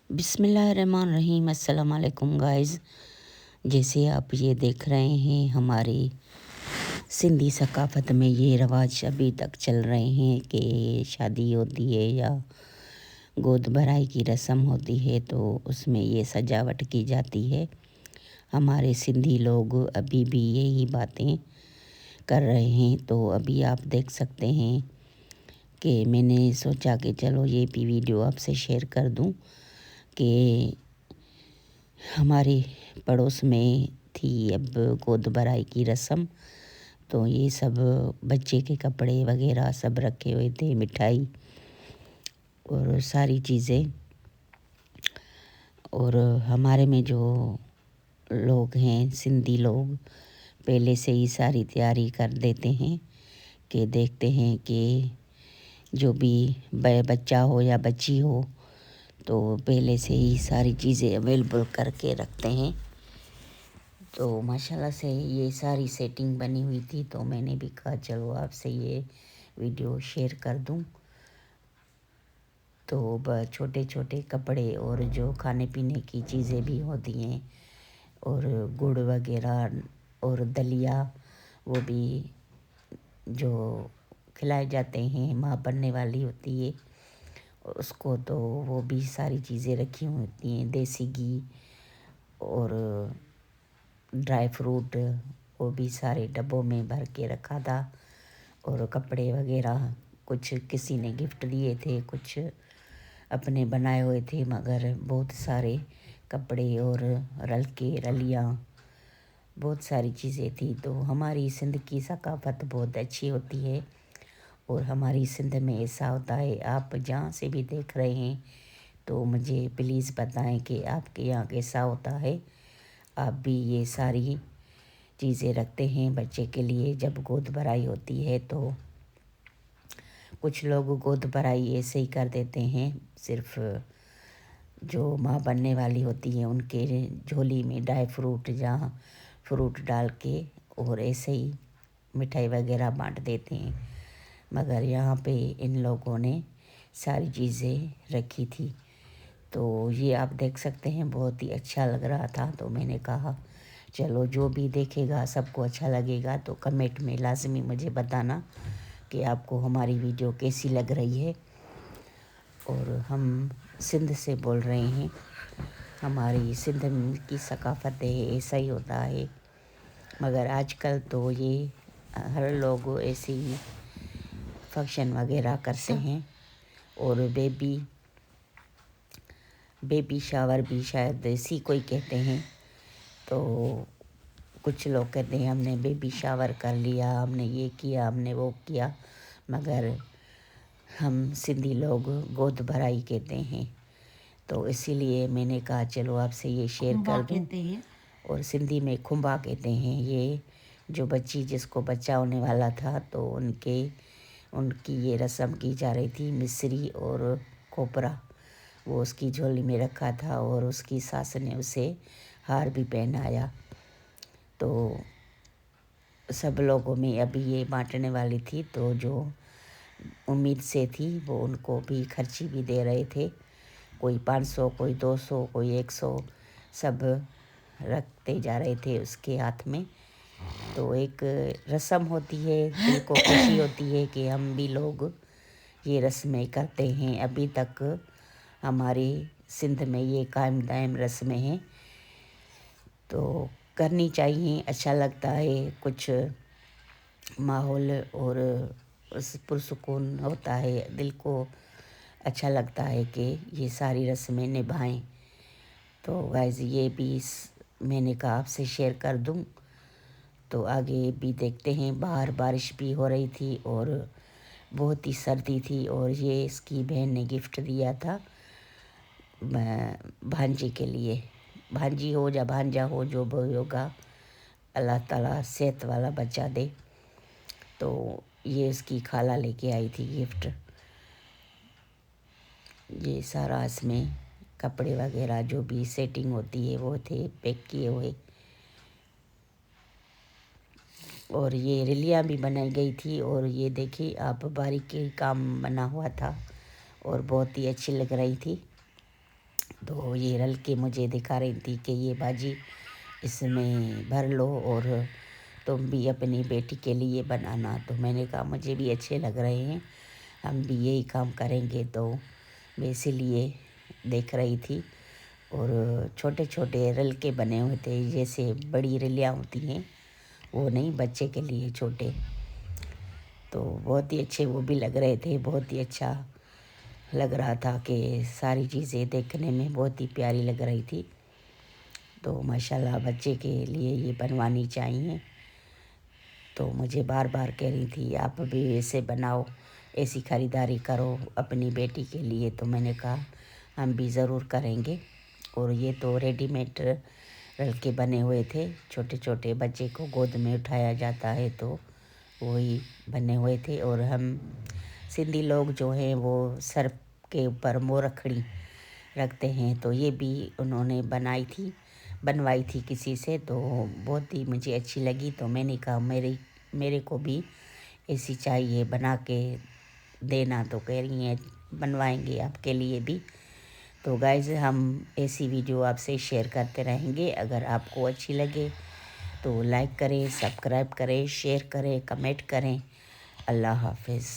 बिस्मिल्लाहिर्रहमानिर्रहीम। अस्सलाम वालेकुम गाइज़। जैसे आप ये देख रहे हैं, हमारी सिंधी सकाफ़त में ये रवाज अभी तक चल रहे हैं कि शादी होती है या गोद भराई की रस्म होती है तो उसमें ये सजावट की जाती है। हमारे सिंधी लोग अभी भी यही बातें कर रहे हैं। तो अभी आप देख सकते हैं कि मैंने सोचा कि चलो ये भी वीडियो आपसे शेयर कर दूं कि हमारे पड़ोस में थी अब गोद भराई की रस्म। तो ये सब बच्चे के कपड़े वगैरह सब रखे हुए थे, मिठाई और सारी चीज़ें। और हमारे में जो लोग हैं, सिंधी लोग, पहले से ही सारी तैयारी कर देते हैं कि देखते हैं कि जो भी बच्चा हो या बच्ची हो तो पहले से ही सारी चीज़ें अवेलेबल करके रखते हैं। तो माशाल्लाह से ये सारी सेटिंग बनी हुई थी तो मैंने भी कहा चलो आपसे ये वीडियो शेयर कर दूं। तो छोटे छोटे कपड़े और जो खाने पीने की चीज़ें भी होती हैं और गुड़ वगैरह और दलिया, वो भी जो खिलाए जाते हैं, माँ बनने वाली होती है उसको, तो वो भी सारी चीज़ें रखी होती हैं। देसी घी और ड्राई फ्रूट, वो भी सारे डब्बों में भर के रखा था। और कपड़े वगैरह कुछ किसी ने गिफ्ट दिए थे, कुछ अपने बनाए हुए थे, मगर बहुत सारे कपड़े और रलके रलियाँ बहुत सारी चीज़ें थी। तो हमारी सिंध की सकाफ़त बहुत अच्छी होती है और हमारी सिंध में ऐसा होता है। आप जहाँ से भी देख रहे हैं तो मुझे प्लीज़ बताएं कि आपके यहाँ कैसा होता है। आप भी ये सारी चीज़ें रखते हैं बच्चे के लिए जब गोद भराई होती है। तो कुछ लोग गोद भराई ऐसे ही कर देते हैं, सिर्फ़ जो माँ बनने वाली होती है उनके झोली में ड्राई फ्रूट या फ्रूट डाल के और ऐसे ही मिठाई वगैरह बांट देते हैं। मगर यहाँ पे इन लोगों ने सारी चीज़ें रखी थी। तो ये आप देख सकते हैं, बहुत ही अच्छा लग रहा था। तो मैंने कहा चलो जो भी देखेगा सबको अच्छा लगेगा तो कमेंट में लाजमी मुझे बताना कि आपको हमारी वीडियो कैसी लग रही है। और हम सिंध से बोल रहे हैं, हमारी सिंध की सकाफ़त है, ऐसा ही होता है। मगर आजकल तो ये हर लोग ऐसे ही फंक्शन वगैरह करते हैं। और बेबी शावर भी शायद इसी को ही कहते हैं। तो कुछ लोग कहते हैं हमने बेबी शावर कर लिया, हमने ये किया, हमने वो किया, मगर हम सिंधी लोग गोद भराई कहते हैं। तो इसीलिए मैंने कहा चलो आपसे ये शेयर कर दूं। और सिंधी में खुम्बा कहते हैं। ये जो बच्ची, जिसको बच्चा होने वाला था, तो उनकी ये रस्म की जा रही थी। मिस्री और खोपरा वो उसकी झोली में रखा था और उसकी सास ने उसे हार भी पहनाया। तो सब लोगों में अभी ये बांटने वाली थी, तो जो उम्मीद से थी वो उनको भी खर्ची भी दे रहे थे। कोई 500, कोई 200, कोई 100, सब रखते जा रहे थे उसके हाथ में। तो एक रस्म होती है, दिल को खुशी होती है कि हम भी लोग ये रस्में करते हैं। अभी तक हमारी सिंध में ये कायम दायम रस्में हैं तो करनी चाहिए। अच्छा लगता है, कुछ माहौल और उस पुरसुकून होता है, दिल को अच्छा लगता है कि ये सारी रस्में निभाएं। तो गाइस ये भी मैंने कहा आपसे शेयर कर दूं। तो आगे भी देखते हैं। बाहर बारिश भी हो रही थी और बहुत ही सर्दी थी। और ये इसकी बहन ने गिफ्ट दिया था भांजी के लिए। भांजी हो या भांजा हो, जो भी होगा, अल्लाह ताला सेहत वाला बच्चा दे। तो ये इसकी खाला लेके आई थी गिफ्ट। ये सारा इसमें कपड़े वगैरह जो भी सेटिंग होती है वो थे पैक किए हुए। और ये रिलियाँ भी बनाई गई थी। और ये देखिए आप, बारीकी काम बना हुआ था और बहुत ही अच्छी लग रही थी। تو یہ رل کے مجھے دکھا رہی تھی کہ یہ باجی اس میں بھر لو اور تم بھی اپنی بیٹی کے لیے بنانا. تو میں نے کہا مجھے بھی اچھے لگ رہے ہیں, ہم بھی یہی کام کریں گے. تو میں اسی لیے دیکھ رہی تھی. اور چھوٹے چھوٹے رل کے بنے ہوئے تھے, جیسے بڑی رلیاں ہوتی ہیں وہ نہیں, بچے کے لیے چھوٹے. تو بہت ہی اچھے وہ بھی لگ رہے تھے, بہت ہی اچھا لگ رہا تھا کہ ساری چیزیں دیکھنے میں بہت ہی پیاری لگ رہی تھی. تو ماشاءاللہ بچے کے لیے یہ بنوانی چاہیے. تو مجھے بار بار کہہ رہی تھی آپ بھی ایسے بناؤ, ایسی خریداری کرو اپنی بیٹی کے لیے. تو میں نے کہا ہم بھی ضرور کریں گے. اور یہ تو ریڈی میڈ رل کے بنے ہوئے تھے, چھوٹے چھوٹے بچے کو گود میں اٹھایا جاتا ہے تو وہی بنے ہوئے تھے. اور ہم سندھی لوگ جو ہیں وہ سر کے اوپر مورکھڑی رکھتے ہیں, تو یہ بھی انہوں نے بنوائی تھی کسی سے. تو بہت ہی مجھے اچھی لگی. تو میں نے کہا میرے کو بھی ایسی چاہیے, بنا کے دینا. تو کہہ رہی ہیں بنوائیں گے آپ کے لیے بھی. تو گائز ہم ایسی ویڈیو آپ سے شیئر کرتے رہیں گے. اگر آپ کو اچھی لگے تو لائک کریں, سبسکرائب کریں, شیئر کریں, کمنٹ کریں. اللہ حافظ.